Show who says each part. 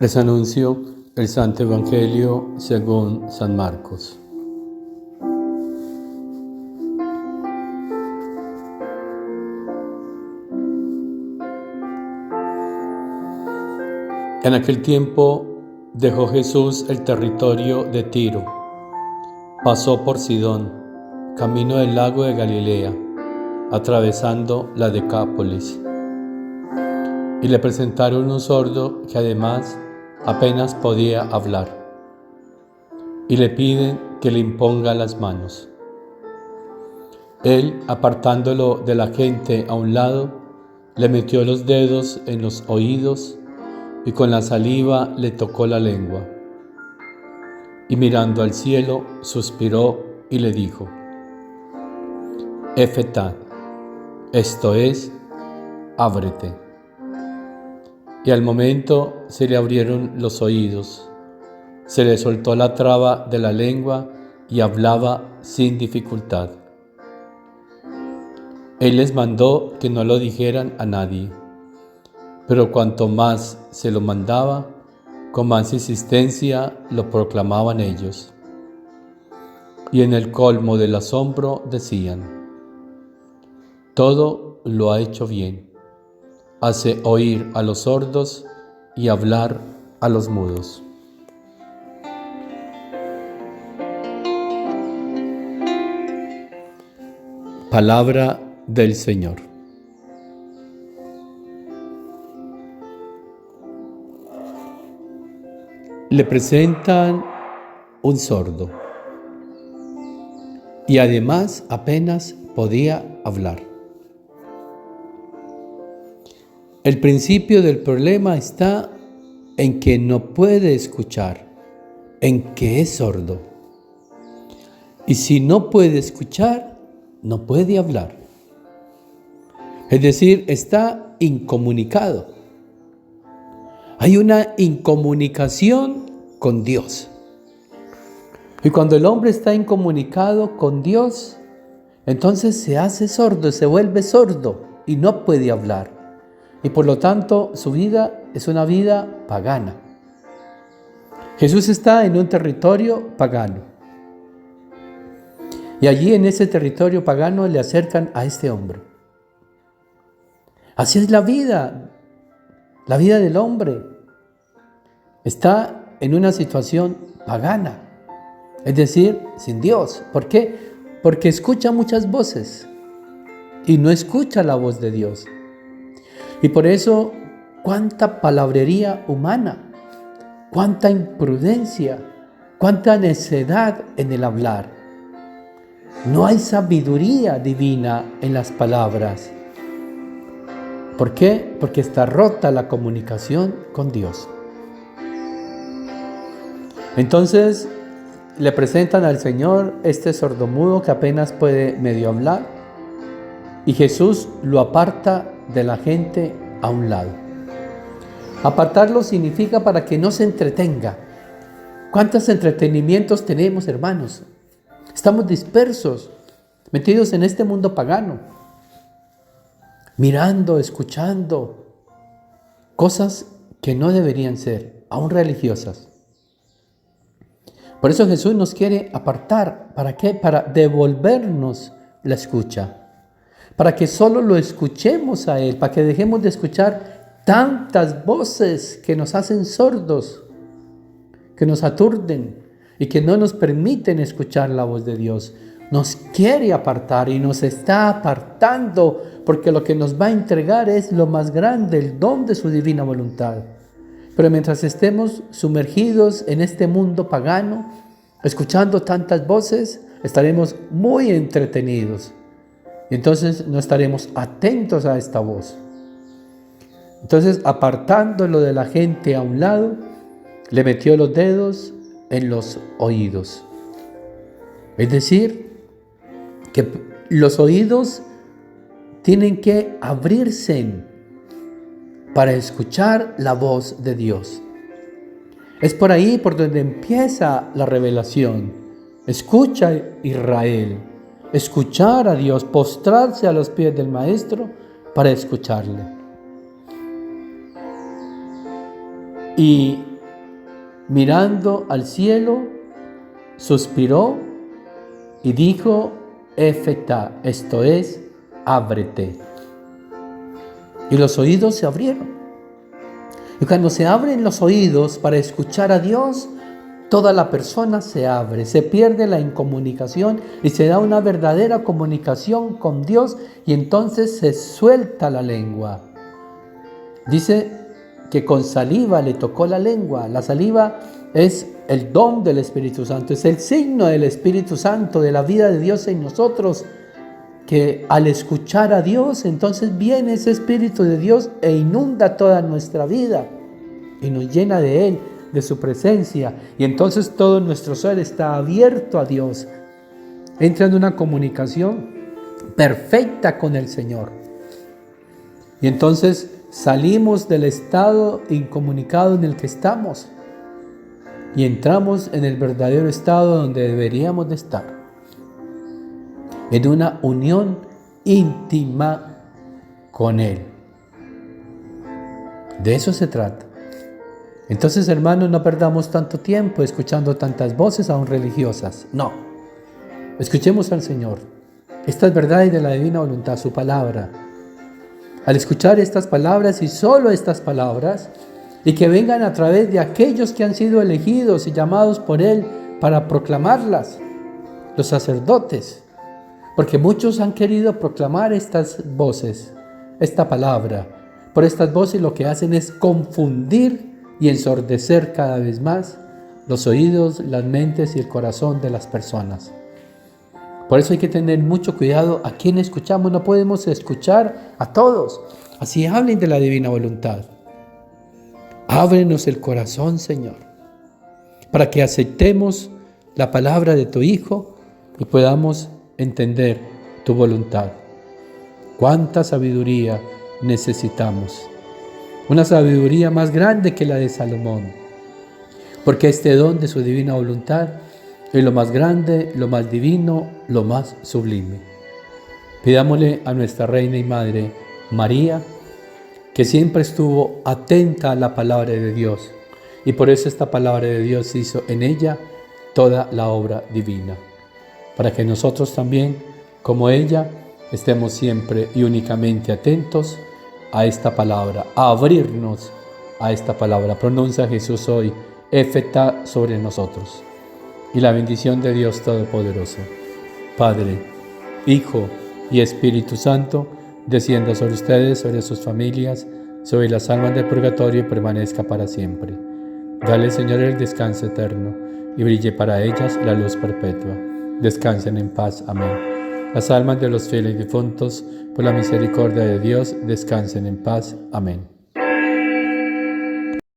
Speaker 1: Les anuncio el Santo Evangelio según San Marcos. En aquel tiempo dejó Jesús el territorio de Tiro, pasó por Sidón, camino del lago de Galilea, atravesando la Decápolis. Y le presentaron un sordo que además apenas podía hablar, y le piden que le imponga las manos. Él, apartándolo de la gente a un lado, le metió los dedos en los oídos y con la saliva le tocó la lengua. Y mirando al cielo, suspiró y le dijo: Efetá, esto es, ábrete. Y al momento se le abrieron los oídos, se le soltó la traba de la lengua y hablaba sin dificultad. Él les mandó que no lo dijeran a nadie, pero cuanto más se lo mandaba, con más insistencia lo proclamaban ellos. Y en el colmo del asombro decían: todo lo ha hecho bien. Hace oír a los sordos y hablar a los mudos. Palabra del Señor. Le presentan un sordo y además apenas podía hablar. El principio del problema está en que no puede escuchar, en que es sordo. Y si no puede escuchar, no puede hablar. Es decir, está incomunicado. Hay una incomunicación con Dios. Y cuando el hombre está incomunicado con Dios, entonces se hace sordo, se vuelve sordo y no puede hablar. Y por lo tanto, su vida es una vida pagana. Jesús está en un territorio pagano. Y allí en ese territorio pagano le acercan a este hombre. Así es la vida del hombre. Está en una situación pagana, es decir, sin Dios. ¿Por qué? Porque escucha muchas voces y no escucha la voz de Dios. Y por eso, cuánta palabrería humana, cuánta imprudencia, cuánta necedad en el hablar. No hay sabiduría divina en las palabras. ¿Por qué? Porque está rota la comunicación con Dios. Entonces, le presentan al Señor este sordomudo que apenas puede medio hablar, y Jesús lo aparta de la gente a un lado. Apartarlo significa para que no se entretenga. ¿Cuántos entretenimientos tenemos, hermanos? Estamos dispersos, metidos en este mundo pagano, mirando, escuchando cosas que no deberían ser, aún religiosas. Por eso Jesús nos quiere apartar. ¿Para qué? Para devolvernos la escucha. Para que solo lo escuchemos a Él, para que dejemos de escuchar tantas voces que nos hacen sordos, que nos aturden y que no nos permiten escuchar la voz de Dios. Nos quiere apartar y nos está apartando, porque lo que nos va a entregar es lo más grande, el don de su divina voluntad. Pero mientras estemos sumergidos en este mundo pagano, escuchando tantas voces, estaremos muy entretenidos. Y entonces no estaremos atentos a esta voz. Entonces, apartándolo de la gente a un lado, le metió los dedos en los oídos. Es decir, que los oídos tienen que abrirse para escuchar la voz de Dios. Es por ahí por donde empieza la revelación. Escucha, Israel. Escuchar a Dios, postrarse a los pies del Maestro para escucharle. Y mirando al cielo, suspiró y dijo, Efetá, esto es, ábrete. Y los oídos se abrieron. Y cuando se abren los oídos para escuchar a Dios, toda la persona se abre, se pierde la incomunicación y se da una verdadera comunicación con Dios y entonces se suelta la lengua. Dice que con saliva le tocó la lengua. La saliva es el don del Espíritu Santo, es el signo del Espíritu Santo, de la vida de Dios en nosotros, que al escuchar a Dios, entonces viene ese Espíritu de Dios e inunda toda nuestra vida y nos llena de Él, de su presencia, y entonces todo nuestro ser está abierto a Dios, entra en una comunicación perfecta con el Señor. Y entonces salimos del estado incomunicado en el que estamos y entramos en el verdadero estado donde deberíamos de estar, en una unión íntima con Él. De eso se trata. Entonces, hermanos, no perdamos tanto tiempo escuchando tantas voces aún religiosas. No, escuchemos al Señor. Estas verdades de la divina voluntad, su palabra. Al escuchar estas palabras y solo estas palabras, y que vengan a través de aquellos que han sido elegidos y llamados por Él para proclamarlas, los sacerdotes, porque muchos han querido proclamar estas voces, esta palabra. Por estas voces lo que hacen es confundir y ensordecer cada vez más los oídos, las mentes y el corazón de las personas. Por eso hay que tener mucho cuidado a quién escuchamos. No podemos escuchar a todos. Así hablen de la divina voluntad. Ábrenos el corazón, Señor, para que aceptemos la palabra de tu Hijo y podamos entender tu voluntad. Cuánta sabiduría necesitamos. Una sabiduría más grande que la de Salomón, porque este don de su divina voluntad es lo más grande, lo más divino, lo más sublime. Pidámosle a nuestra Reina y Madre, María, que siempre estuvo atenta a la palabra de Dios, y por eso esta palabra de Dios hizo en ella toda la obra divina, para que nosotros también, como ella, estemos siempre y únicamente atentos a esta palabra, a abrirnos a esta palabra. Pronuncia Jesús hoy, Efetá, sobre nosotros. Y la bendición de Dios Todopoderoso, Padre, Hijo y Espíritu Santo, descienda sobre ustedes, sobre sus familias, sobre las almas del purgatorio y permanezca para siempre. Dale, Señor, el descanso eterno y brille para ellas la luz perpetua. Descansen en paz. Amén. Las almas de los fieles difuntos, por la misericordia de Dios, descansen en paz. Amén.